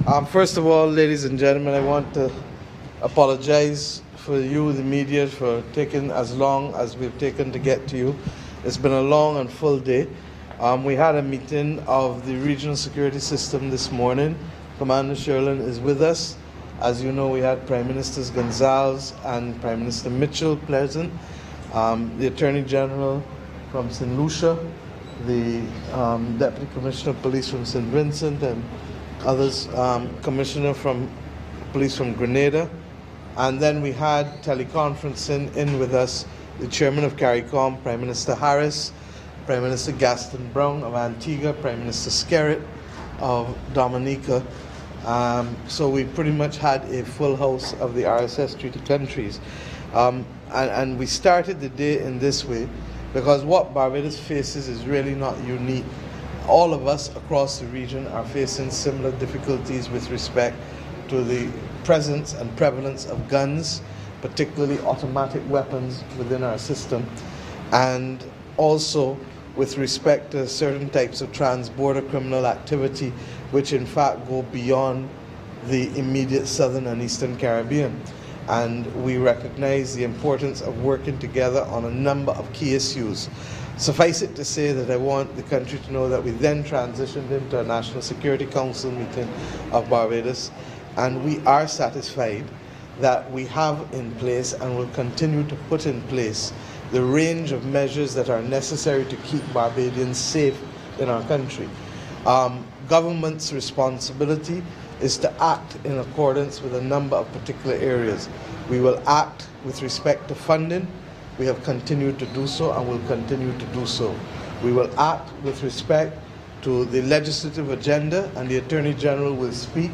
First of all, ladies and gentlemen, I want to apologize for you, the media, for taking as long as we've taken to get to you. It's been a long and full day. We had a meeting of the regional security system this morning. Commander Sherlin is with us. As you know, we had Prime Ministers Gonzalez and Prime Minister Mitchell present, the Attorney General from St. Lucia, the Deputy Commissioner of Police from St. Vincent, and others, Commissioner from Police from Grenada. And then we had teleconferencing in with us the Chairman of CARICOM, Prime Minister Harris, Prime Minister Gaston Brown of Antigua, Prime Minister Skerrit of Dominica. So we pretty much had a full house of the RSS treaty countries. And we started the day in this way because what Barbados faces is really not unique. All of us across the region are facing similar difficulties with respect to the presence and prevalence of guns, particularly automatic weapons within our system, and also with respect to certain types of trans-border criminal activity, which in fact go beyond the immediate southern and eastern Caribbean. And we recognize the importance of working together on a number of key issues. Suffice it to say that I want the country to know that we then transitioned into a National Security Council meeting of Barbados, and we are satisfied that we have in place and will continue to put in place the range of measures that are necessary to keep Barbadians safe in our country. Government's responsibility is to act in accordance with a number of particular areas. We will act with respect to funding. We have continued to do so and will continue to do so. We will act with respect to the legislative agenda, and the Attorney General will speak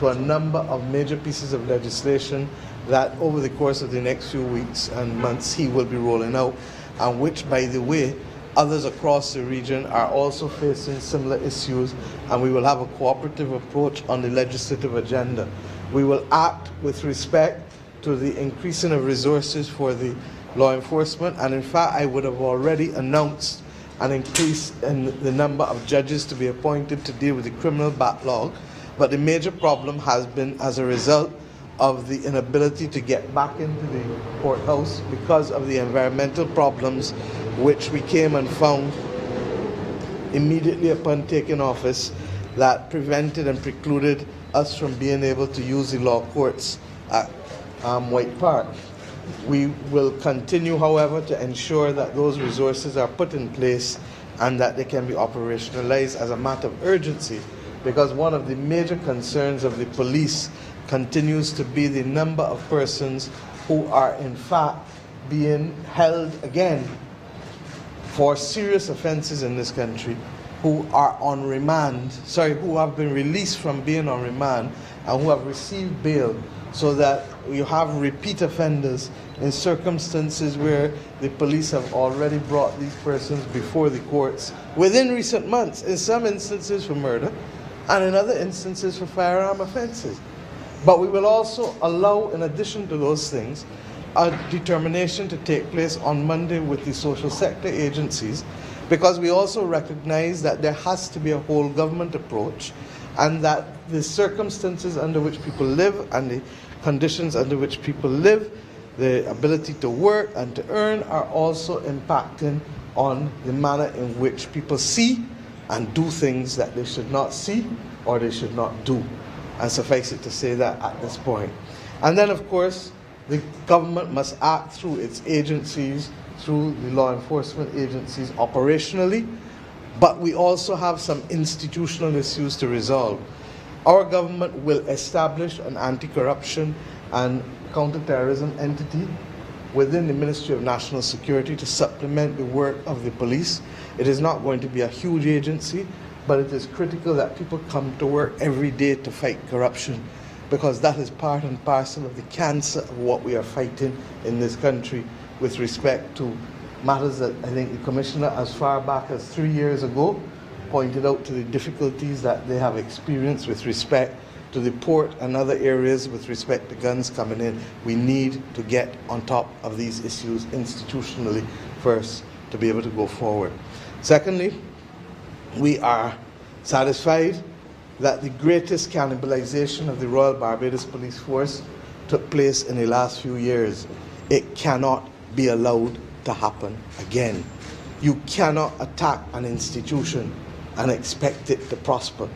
to a number of major pieces of legislation that over the course of the next few weeks and months he will be rolling out, and which, by the way, others across the region are also facing similar issues, and we will have a cooperative approach on the legislative agenda. We will act with respect to the increasing of resources for the law enforcement, and in fact I would have already announced an increase in the number of judges to be appointed to deal with the criminal backlog, but the major problem has been as a result of the inability to get back into the courthouse because of the environmental problems which we came and found immediately upon taking office that prevented and precluded us from being able to use the law courts at White Park. We will continue, however, to ensure that those resources are put in place and that they can be operationalized as a matter of urgency, because one of the major concerns of the police continues to be the number of persons who are in fact being held again for serious offenses in this country, who are on remand, who have been released from being on remand and who have received bail, so that you have repeat offenders in circumstances where the police have already brought these persons before the courts within recent months, in some instances for murder and in other instances for firearm offenses. But we will also allow, in addition to those things, a determination to take place on Monday with the social sector agencies, because we also recognize that there has to be a whole government approach, and that the circumstances under which people live and the conditions under which people live, the ability to work and to earn, are also impacting on the manner in which people see and do things that they should not see or they should not do. And suffice it to say that at this point. And then, of course, the government must act through its agencies, through the law enforcement agencies operationally, but we also have some institutional issues to resolve. Our government will establish an anti-corruption and counter-terrorism entity within the Ministry of National Security to supplement the work of the police. It is not going to be a huge agency, but it is critical that people come to work every day to fight corruption, because that is part and parcel of the cancer of what we are fighting in this country with respect to matters that I think the Commissioner, as far back as 3 years ago, pointed out to the difficulties that they have experienced with respect to the port and other areas with respect to guns coming in. We need to get on top of these issues institutionally first to be able to go forward. Secondly, we are satisfied that the greatest cannibalization of the Royal Barbados Police Force took place in the last few years. It cannot be allowed to happen again. You cannot attack an institution and expect it to prosper.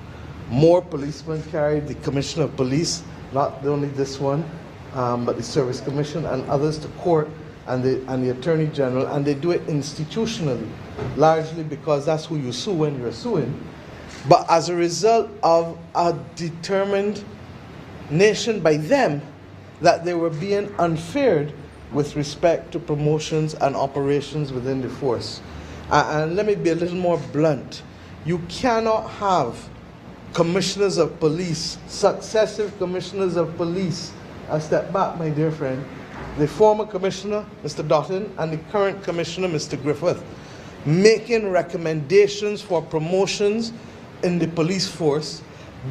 More policemen carried the Commissioner of Police, not only this one, but the Service Commission and others to court, and the Attorney General, and they do it institutionally, largely because that's who you sue when you're suing. But as a result of a determined nation by them that they were being unfair with respect to promotions and operations within the force. And let me be a little more blunt. You cannot have commissioners of police, successive commissioners of police. I step back, my dear friend. The former commissioner, Mr. Dottin, and the current commissioner, Mr. Griffith, making recommendations for promotions in the police force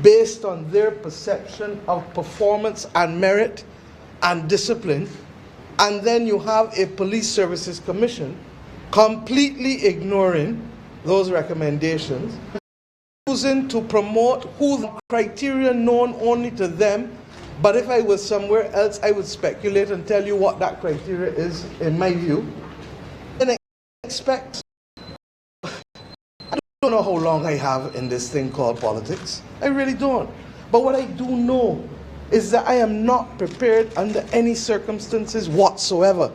based on their perception of performance and merit and discipline, and then you have a police services commission completely ignoring those recommendations, choosing to promote whose criteria known only to them. But if I was somewhere else, I would speculate and tell you what that criteria is, in my view. And I expect, I don't know how long I have in this thing called politics. I really don't. But what I do know is that I am not prepared under any circumstances whatsoever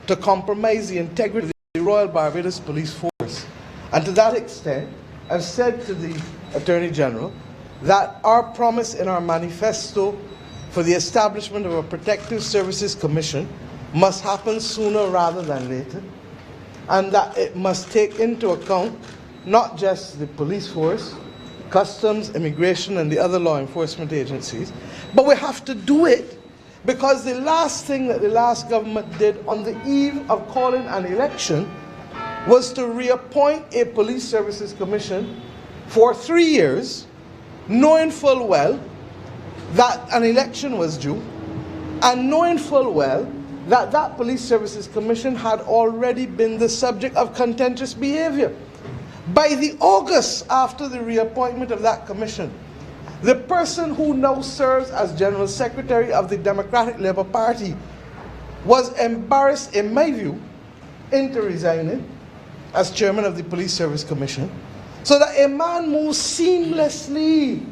to compromise the integrity of the Royal Barbados Police Force. And to that extent, I've said to the Attorney General that our promise in our manifesto for the establishment of a Protective Services Commission must happen sooner rather than later, and that it must take into account not just the police force, customs, immigration, and the other law enforcement agencies, but we have to do it because the last thing that the last government did on the eve of calling an election was to reappoint a Police Services Commission for 3 years, knowing full well that an election was due, and knowing full well that that Police Services Commission had already been the subject of contentious behavior. By the August after the reappointment of that commission, the person who now serves as General Secretary of the Democratic Labour Party was embarrassed, in my view, into resigning as Chairman of the Police Service Commission, so that a man moves seamlessly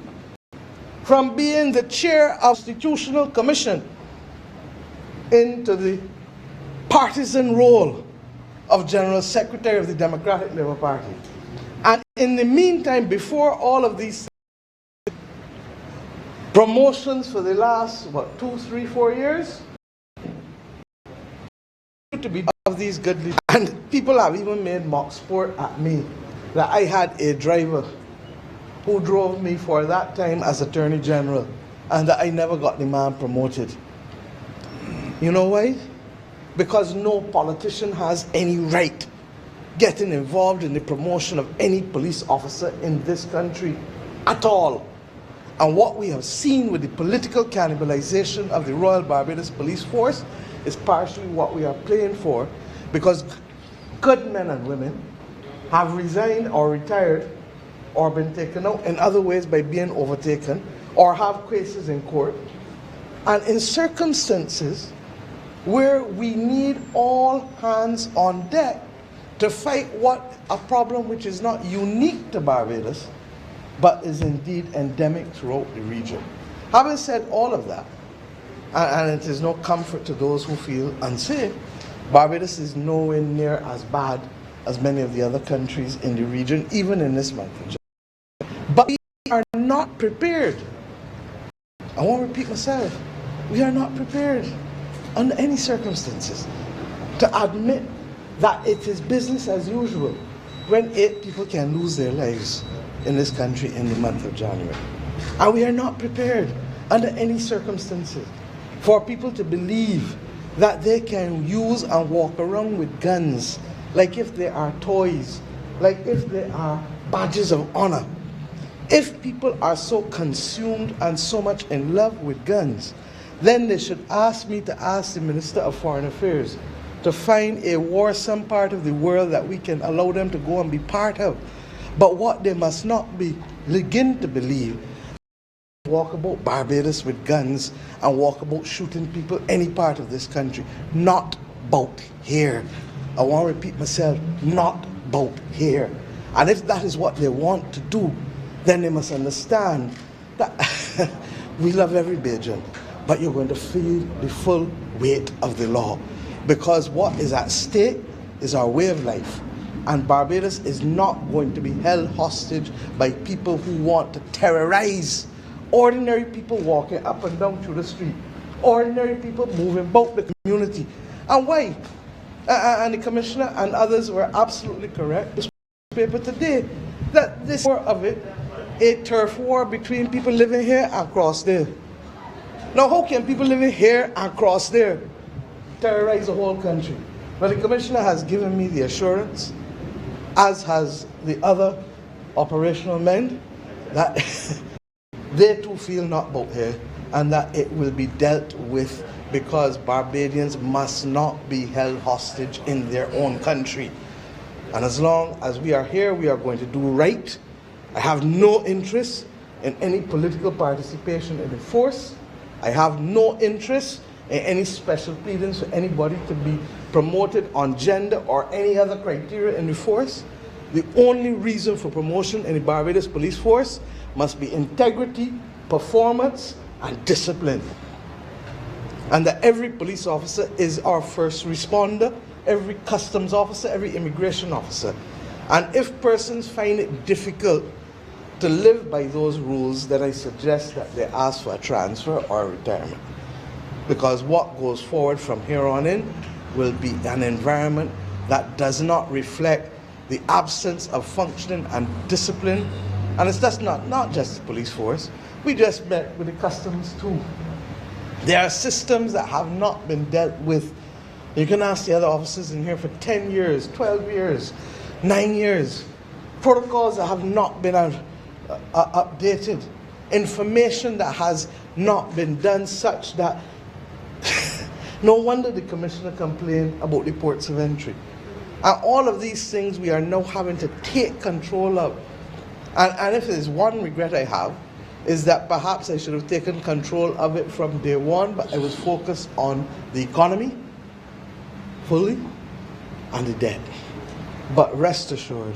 from being the chair of the Constitutional Commission into the partisan role of General Secretary of the Democratic Labour Party. And in the meantime, before all of these promotions for the last, 2, 3, 4 years, to be of these good leaders. And people have even made mock sport at me that I had a driver who drove me for that time as Attorney General, and that I never got the man promoted. You know why? Because no politician has any right getting involved in the promotion of any police officer in this country at all. And what we have seen with the political cannibalization of the Royal Barbados Police Force is partially what we are playing for, because good men and women have resigned or retired or been taken out in other ways by being overtaken or have cases in court. And in circumstances where we need all hands on deck to fight a problem which is not unique to Barbados, but is indeed endemic throughout the region. Having said all of that, and it is no comfort to those who feel unsafe, Barbados is nowhere near as bad as many of the other countries in the region, even in this month of July. But we are not prepared. I won't repeat myself. We are not prepared under any circumstances to admit that it is business as usual when 8 people can lose their lives in this country in the month of January. And we are not prepared under any circumstances for people to believe that they can use and walk around with guns like if they are toys, like if they are badges of honor. If people are so consumed and so much in love with guns, then they should ask me to ask the Minister of Foreign Affairs to find a warsome part of the world that we can allow them to go and be part of. But what they must not begin to believe walk about Barbados with guns and walk about shooting people any part of this country. Not about here. I want to repeat myself, not about here. And if that is what they want to do, then they must understand that we love every Bajan, but you're going to feel the full weight of the law. Because what is at stake is our way of life. And Barbados is not going to be held hostage by people who want to terrorize ordinary people walking up and down through the street, ordinary people moving about the community. And why? And the commissioner and others were absolutely correct. This paper today, that this war of it, a turf war between people living here and across there. Now, how can people living here and across there terrorize the whole country? But the commissioner has given me the assurance, as has the other operational men, that they too feel not about here and that it will be dealt with, because Barbadians must not be held hostage in their own country. And as long as we are here, we are going to do right. I have no interest in any political participation in the force. I have no interest in any special pleadings for anybody to be promoted on gender or any other criteria in the force. The only reason for promotion in the Barbados Police Force must be integrity, performance, and discipline. And that every police officer is our first responder, every customs officer, every immigration officer. And if persons find it difficult to live by those rules, then I suggest that they ask for a transfer or a retirement. Because what goes forward from here on in will be an environment that does not reflect the absence of functioning and discipline. And it's just not just the police force. We just met with the customs too. There are systems that have not been dealt with. You can ask the other officers in here for 10 years, 12 years, 9 years. Protocols that have not been updated. Information that has not been done such that no wonder the commissioner complained about the ports of entry. And all of these things we are now having to take control of. And if there's one regret I have, is that perhaps I should have taken control of it from day one, but I was focused on the economy fully and the debt. But rest assured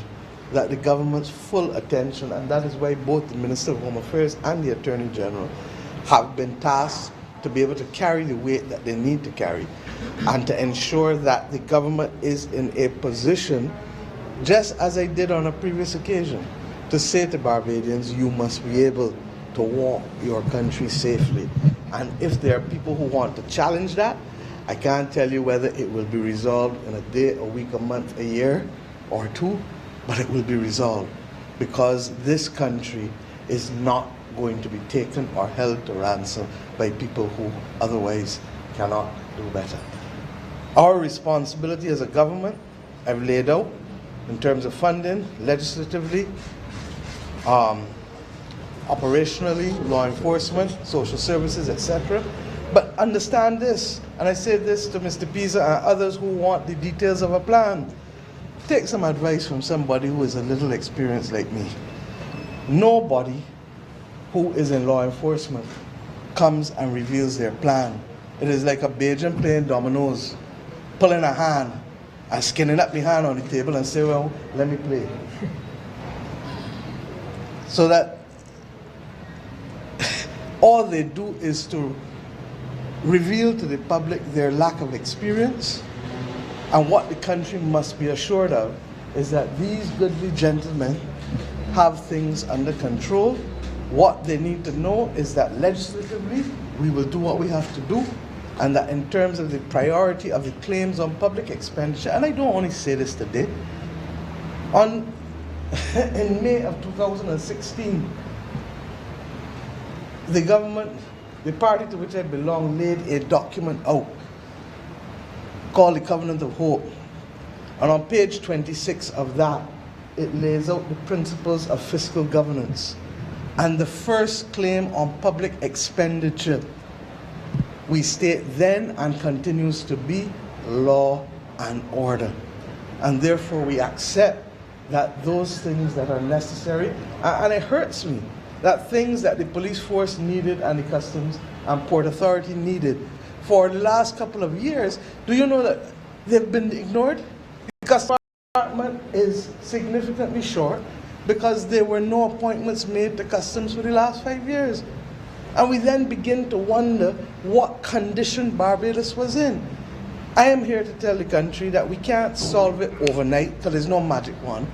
that the government's full attention, and that is why both the Minister of Home Affairs and the Attorney General have been tasked to be able to carry the weight that they need to carry and to ensure that the government is in a position, just as I did on a previous occasion, to say to Barbadians, you must be able to walk your country safely. And if there are people who want to challenge that, I can't tell you whether it will be resolved in a day, a week, a month, a year, or two, but it will be resolved, because this country is not going to be taken or held to ransom by people who otherwise cannot do better. Our responsibility as a government, I've laid out in terms of funding, legislatively, operationally, law enforcement, social services, etc. But understand this, and I say this to Mr. Pisa and others who want the details of a plan. Take some advice from somebody who is a little experienced like me. Nobody who is in law enforcement comes and reveals their plan. It is like a Bajan playing dominoes, pulling a hand and skinning up the hand on the table and say, well, let me play. So that all they do is to reveal to the public their lack of experience. And what the country must be assured of is that these goodly gentlemen have things under control. What they need to know is that legislatively, we will do what we have to do, and that in terms of the priority of the claims on public expenditure, and I don't only say this today, in May of 2016, the government, the party to which I belong, laid a document out called the Covenant of Hope. And on page 26 of that, it lays out the principles of fiscal governance. And the first claim on public expenditure, we state then and continues to be law and order. And therefore we accept that those things that are necessary, and it hurts me that things that the police force needed and the Customs and Port Authority needed for the last couple of years, do you know that they've been ignored? The Customs Department is significantly short because there were no appointments made to Customs for the last 5 years. And we then begin to wonder what condition Barbados was in. I am here to tell the country that we can't solve it overnight because there's no magic wand,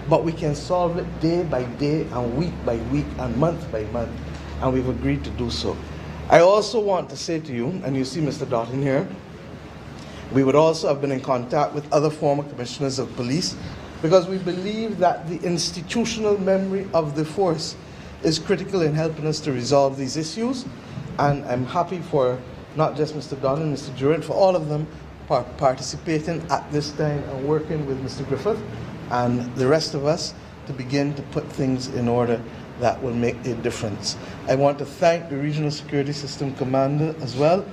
but we can solve it day by day and week by week and month by month, and we've agreed to do so. I also want to say to you, and you see Mr. Doughton here, we would also have been in contact with other former commissioners of police because we believe that the institutional memory of the force is critical in helping us to resolve these issues. And I'm happy for not just Mr. Doughton, Mr. Durant, for all of them participating at this time and working with Mr. Griffith and the rest of us to begin to put things in order that will make a difference. I want to thank the Regional Security System Commander as well,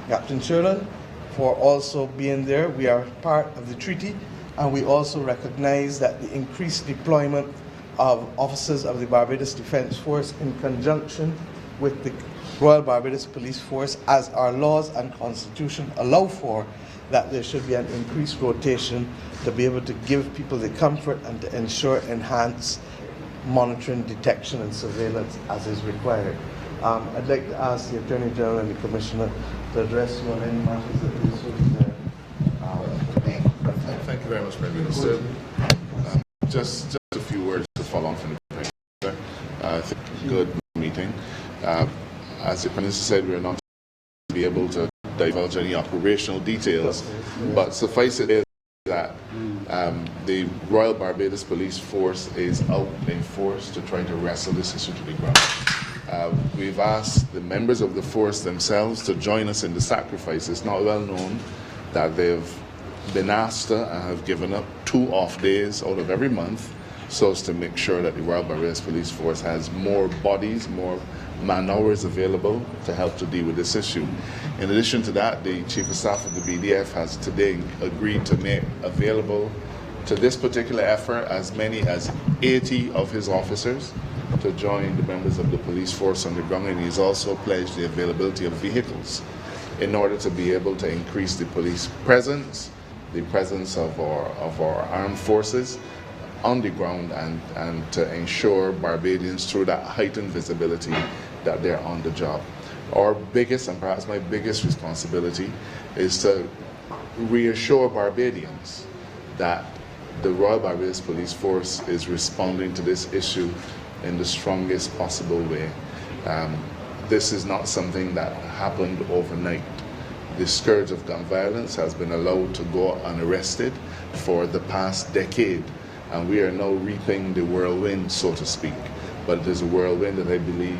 Captain Sherlin, for also being there. We are part of the treaty, and we also recognize that the increased deployment of officers of the Barbados Defence Force in conjunction with the Royal Barbados Police Force, as our laws and constitution allow for, that there should be an increased rotation to be able to give people the comfort and to ensure enhanced monitoring, detection and surveillance as is required. I'd like to ask the Attorney General and the Commissioner to address you on any matters that this was Thank you very much, Prime Minister. Just a few words to follow on from the Prime Minister. I think good meeting. As the Prime Minister said, we are not be able to divulge any operational details, but suffice it is that the Royal Barbados Police Force is out in force to try to wrestle this issue to the ground. We've asked the members of the force themselves to join us in the sacrifice. It's not well known that they've been asked to and have given up 2 off days out of every month so as to make sure that the Royal Barbados Police Force has more bodies, more man-hours available to help to deal with this issue. In addition to that, the Chief of Staff of the BDF has today agreed to make available to this particular effort as many as 80 of his officers to join the members of the police force on the ground, and he's also pledged the availability of vehicles in order to be able to increase the police presence, the presence of our armed forces on the ground, and to ensure Barbadians through that heightened visibility that they're on the job. Our biggest, and perhaps my biggest responsibility, is to reassure Barbadians that the Royal Barbados Police Force is responding to this issue in the strongest possible way. This is not something that happened overnight. The scourge of gun violence has been allowed to go unarrested for the past decade, and we are now reaping the whirlwind, so to speak. But it is a whirlwind that I believe,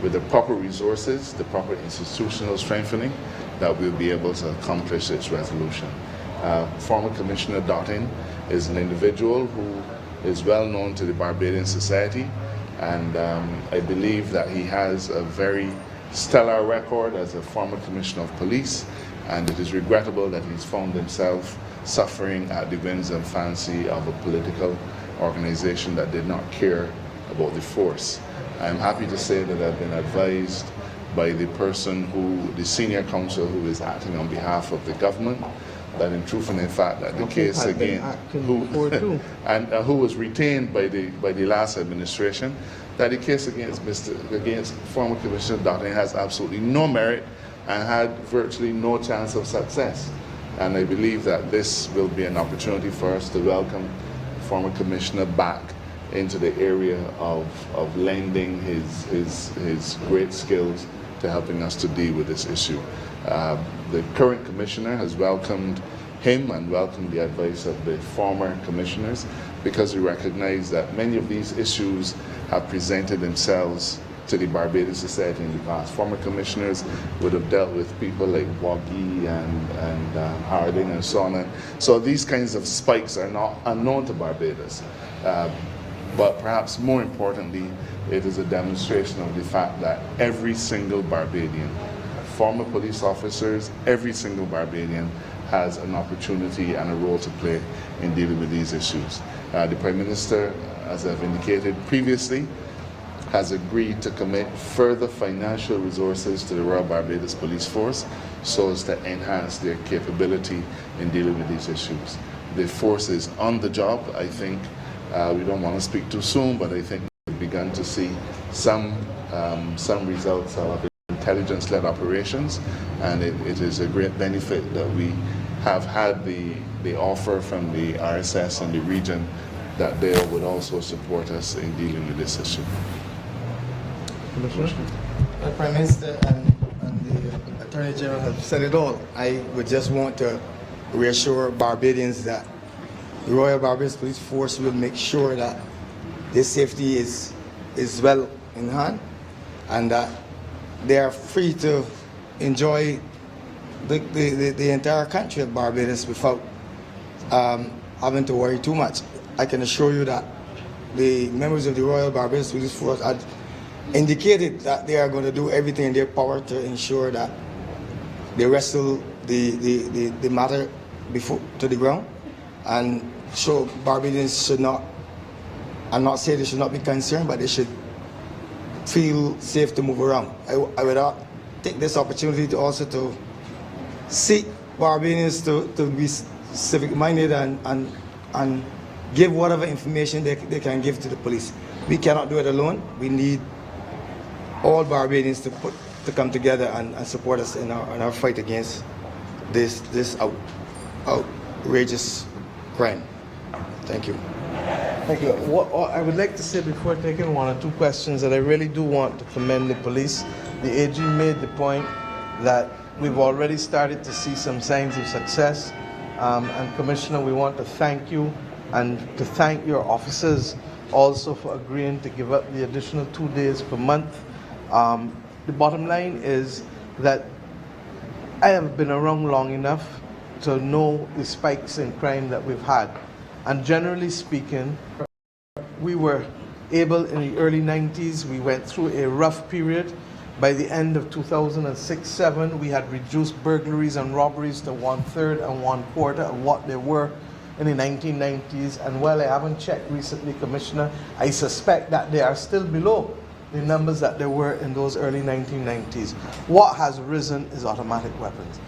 with the proper resources, the proper institutional strengthening, that we'll be able to accomplish its resolution. Former Commissioner Doughton is an individual who is well known to the Barbadian society, and I believe that he has a very stellar record as a former Commissioner of Police, and it is regrettable that he's found himself suffering at the whims and fancy of a political organization that did not care about the force. I'm happy to say that I've been advised by the senior counsel who is acting on behalf of the government, that in truth and in fact that the case against who was retained by the last administration, that the case against former Commissioner Doughton has absolutely no merit and had virtually no chance of success. And I believe that this will be an opportunity for us to welcome former Commissioner back into the area of lending his great skills to helping us to deal with this issue. The current Commissioner has welcomed him and welcomed the advice of the former commissioners, because we recognize that many of these issues have presented themselves to the Barbados society in the past. Former commissioners would have dealt with people like Waggy and Harding and so on. So these kinds of spikes are not unknown to Barbados. But perhaps more importantly, it is a demonstration of the fact that every single Barbadian, former police officers, every single Barbadian has an opportunity and a role to play in dealing with these issues. The Prime Minister, as I've indicated previously, has agreed to commit further financial resources to the Royal Barbados Police Force so as to enhance their capability in dealing with these issues. The force is on the job. I think we don't want to speak too soon, but I think we've begun to see some results of intelligence-led operations, and it is a great benefit that we have had the offer from the RSS and the region that they would also support us in dealing with this issue. The Prime Minister and the Attorney General have said it all. I would just want to reassure Barbadians that the Royal Barbados Police Force will make sure that their safety is well in hand, and that they are free to enjoy the entire country of Barbados without having to worry too much. I can assure you that the members of the Royal Barbados Police Force had indicated that they are going to do everything in their power to ensure that they wrestle the matter before to the ground, and so Barbadians should not, I'm not saying they should not be concerned, but they should feel safe to move around. I would take this opportunity to also to seek Barbadians to be civic-minded and give whatever information they can give to the police. We cannot do it alone. We need all Barbadians to come together and support us in our fight against this outrageous crime. Thank you. Thank you. What I would like to say before taking one or two questions, that I really do want to commend the police. The AG made the point that we've already started to see some signs of success. And Commissioner, we want to thank you and to thank your officers also for agreeing to give up the additional 2 days per month. The bottom line is that I have been around long enough to know the spikes in crime that we've had. And generally speaking, we were able in the early 90s, we went through a rough period. By the end of 2006-07, we had reduced burglaries and robberies to 1/3 and 1/4 of what they were in the 1990s. And while I haven't checked recently, Commissioner, I suspect that they are still below the numbers that there were in those early 1990s. What has risen is automatic weapons.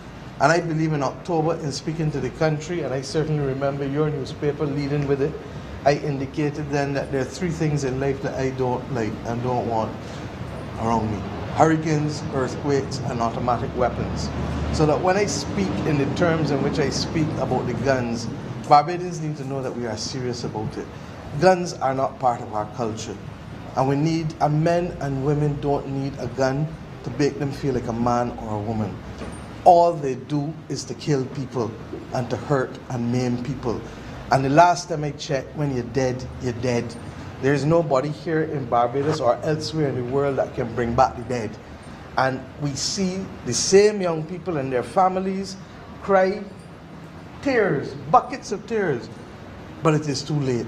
And I believe in October, in speaking to the country, and I certainly remember your newspaper leading with it, I indicated then that there are 3 things in life that I don't like and don't want around me: hurricanes, earthquakes, and automatic weapons. So that when I speak in the terms in which I speak about the guns, Barbadians need to know that we are serious about it. Guns are not part of our culture. And men and women don't need a gun to make them feel like a man or a woman. All they do is to kill people and to hurt and maim people. And the last time I checked, when you're dead, you're dead. There is nobody here in Barbados or elsewhere in the world that can bring back the dead. And we see the same young people and their families cry tears, buckets of tears. But it is too late.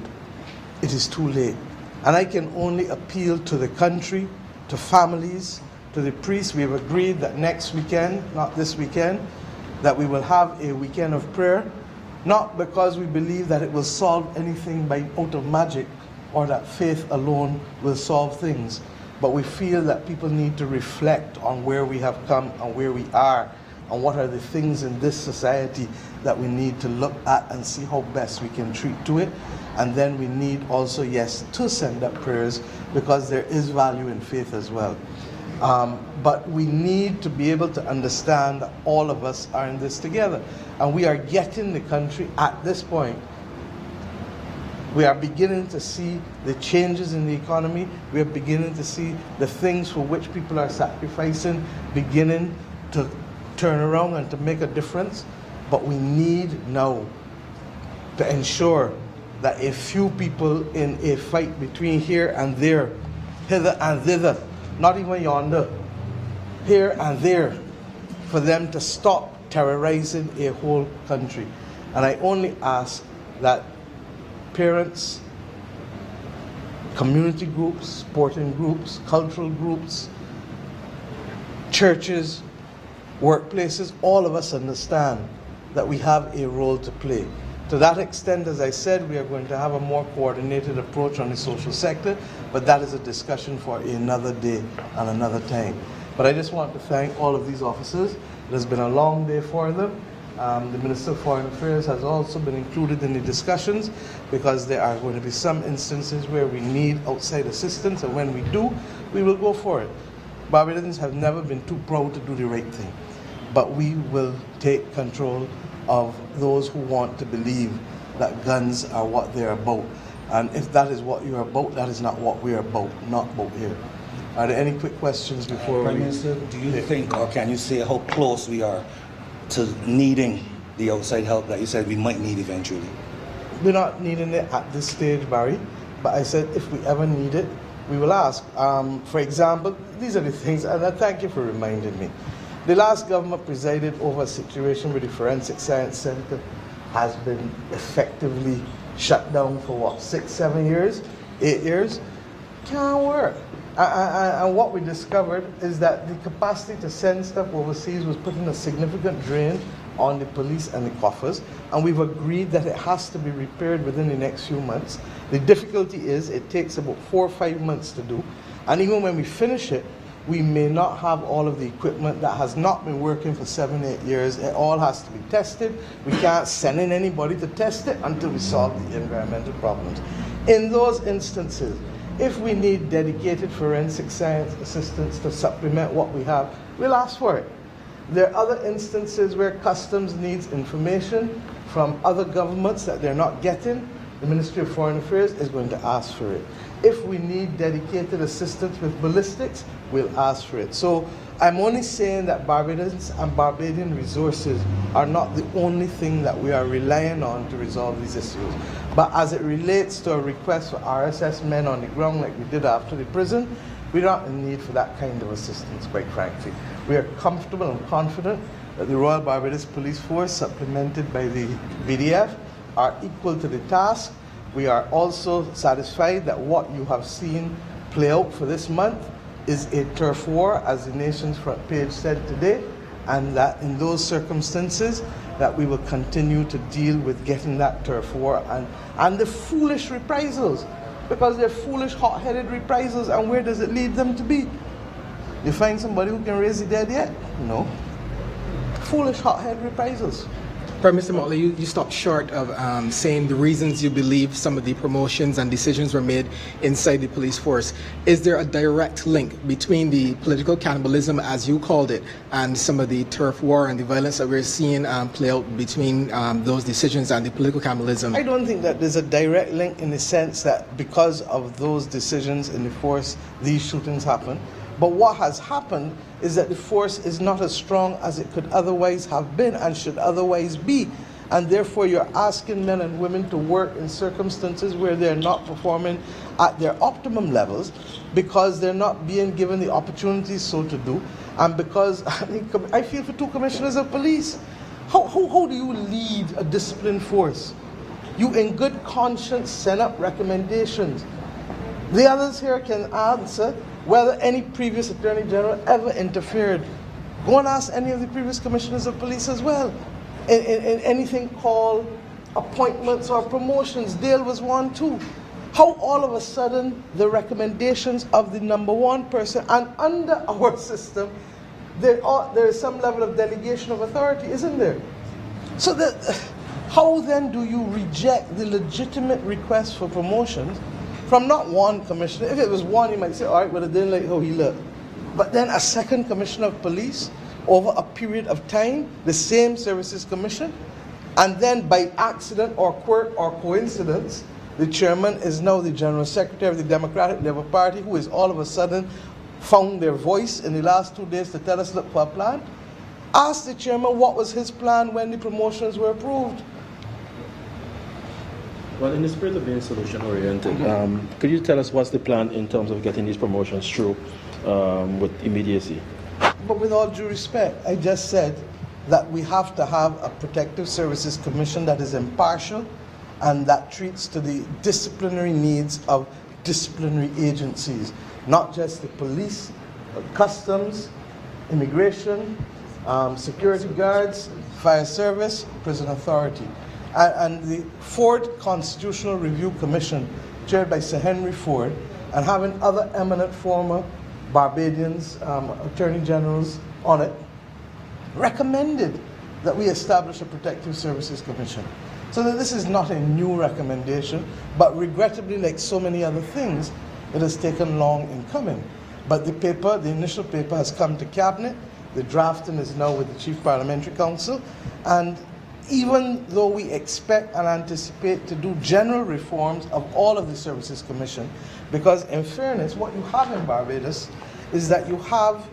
It is too late. And I can only appeal to the country, to families, to the priests. We have agreed that next weekend, not this weekend, that we will have a weekend of prayer, not because we believe that it will solve anything out of magic or that faith alone will solve things, but we feel that people need to reflect on where we have come and where we are and what are the things in this society that we need to look at and see how best we can treat to it. And then we need also, yes, to send up prayers, because there is value in faith as well. But we need to be able to understand that all of us are in this together. And we are getting the country at this point. We are beginning to see the changes in the economy. We are beginning to see the things for which people are sacrificing beginning to turn around and to make a difference. But we need now to ensure that a few people in a fight between here and there, hither and thither, not even yonder, here and there, for them to stop terrorizing a whole country. And I only ask that parents, community groups, sporting groups, cultural groups, churches, workplaces, all of us understand that we have a role to play To that extent, as I said, we are going to have a more coordinated approach on the social sector, but that is a discussion for another day and another time. But I just want to thank all of these officers. It has been a long day for them. The Minister of Foreign Affairs has also been included in the discussions because there are going to be some instances where we need outside assistance, and when we do, we will go for it. Barbadians have never been too proud to do the right thing, but we will take control of those who want to believe that guns are what they're about. And if that is what you're about, that is not what we're about, not about here. Are there any quick questions before Prime we... Minister, do you think, or can you say how close we are to needing the outside help that you said we might need eventually? We're not needing it at this stage, Barry, but I said if we ever need it, we will ask. For example, these are the things, and I thank you for reminding me. The last government presided over a situation where the Forensic Science Center has been effectively shut down for what, 6, 7 years, 8 years? Can't work. And what we discovered is that the capacity to send stuff overseas was putting a significant drain on the police and the coffers, and we've agreed that it has to be repaired within the next few months. The difficulty is it takes about 4 or 5 months to do, and even when we finish it, we may not have all of the equipment that has not been working for 7, 8 years. It all has to be tested. We can't send in anybody to test it until we solve the environmental problems. In those instances, if we need dedicated forensic science assistance to supplement what we have, we'll ask for it. There are other instances where customs needs information from other governments that they're not getting. The Ministry of Foreign Affairs is going to ask for it. If we need dedicated assistance with ballistics, we'll ask for it. So I'm only saying that Barbadians and Barbadian resources are not the only thing that we are relying on to resolve these issues. But as it relates to a request for RSS men on the ground like we did after the prison, we're not in need for that kind of assistance, quite frankly. We are comfortable and confident that the Royal Barbados Police Force, supplemented by the BDF, are equal to the task. We are also satisfied that what you have seen play out for this month is a turf war, as the Nation's front page said today, and that in those circumstances that we will continue to deal with getting that turf war and the foolish reprisals, because they're foolish, hot-headed reprisals, and where does it lead them to be? You find somebody who can raise the dead yet? No. Foolish, hot-headed reprisals. Prime Minister Motley, you stopped short of saying the reasons you believe some of the promotions and decisions were made inside the police force. Is there a direct link between the political cannibalism, as you called it, and some of the turf war and the violence that we're seeing play out between those decisions and the political cannibalism? I don't think that there's a direct link in the sense that because of those decisions in the force, these shootings happen. But what has happened is that the force is not as strong as it could otherwise have been and should otherwise be. And therefore you're asking men and women to work in circumstances where they're not performing at their optimum levels because they're not being given the opportunities so to do. And because, I feel for 2 commissioners of police. How do you lead a disciplined force? You in good conscience send up recommendations. The others here can answer whether any previous Attorney General ever interfered. Go and ask any of the previous commissioners of police as well. In anything called appointments or promotions, Dale was one too. How all of a sudden the recommendations of the #1 person, and under our system, there is some level of delegation of authority, isn't there? So how then do you reject the legitimate request for promotions from not one commissioner? If it was one, you might say, all right, well, I didn't like how he looked. But then a second commissioner of police, over a period of time, the same services commission, and then by accident or quirk or coincidence, the chairman is now the general secretary of the Democratic Labour Party, who is all of a sudden found their voice in the last 2 days to tell us, look for a plan. Ask the chairman what was his plan when the promotions were approved. Well, in the spirit of being solution-oriented, could you tell us what's the plan in terms of getting these promotions through with immediacy? But with all due respect, I just said that we have to have a Protective Services Commission that is impartial and that treats to the disciplinary needs of disciplinary agencies, not just the police, but customs, immigration, security guards, fire service, prison authority. and the Ford Constitutional Review Commission, chaired by Sir Henry Ford, and having other eminent former Barbadians, attorney generals on it, recommended that we establish a Protective Services Commission. So that this is not a new recommendation, but regrettably, like so many other things, it has taken long in coming. But the paper, the initial paper, has come to Cabinet. The drafting is now with the Chief Parliamentary Council. And even though we expect and anticipate to do general reforms of all of the Services Commission, because in fairness, what you have in Barbados is that you have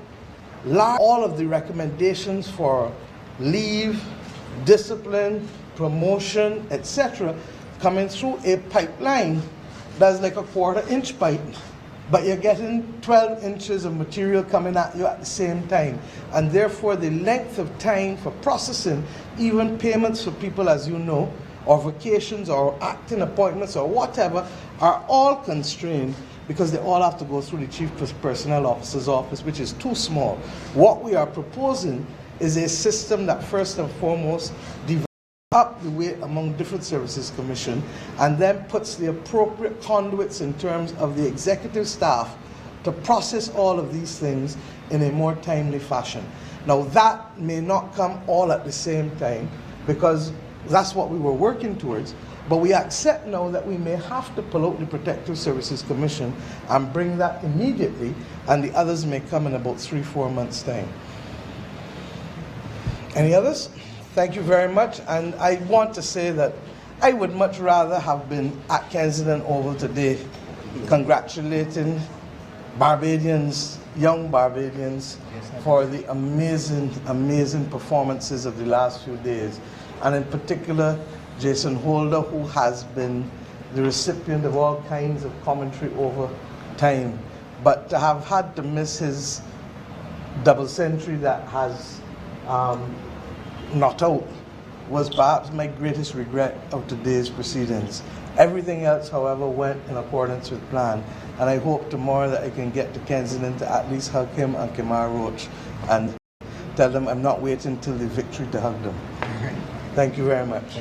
all of the recommendations for leave, discipline, promotion, etc., coming through a pipeline that's like a 1/4-inch pipe, but you're getting 12 inches of material coming at you at the same time. And therefore, the length of time for processing, even payments for people, as you know, or vacations or acting appointments or whatever, are all constrained because they all have to go through the Chief Personnel Officer's office, which is too small. What we are proposing is a system that first and foremost divides up the weight among different services commission and then puts the appropriate conduits in terms of the executive staff to process all of these things in a more timely fashion. Now that may not come all at the same time because that's what we were working towards, but we accept now that we may have to pull out the Protective Services Commission and bring that immediately, and the others may come in about 3-4 months' time. Any others? Thank you very much. And I want to say that I would much rather have been at Kensington Oval today congratulating Barbadians, young Barbadians, for the amazing, amazing performances of the last few days. And in particular, Jason Holder, who has been the recipient of all kinds of commentary over time. But to have had to miss his double century that has not out was perhaps my greatest regret of today's proceedings. Everything else, however, went in accordance with plan, and I hope tomorrow that I can get to Kensington to at least hug him and Kemar Roach and tell them I'm not waiting till the victory to hug them. Thank you very much.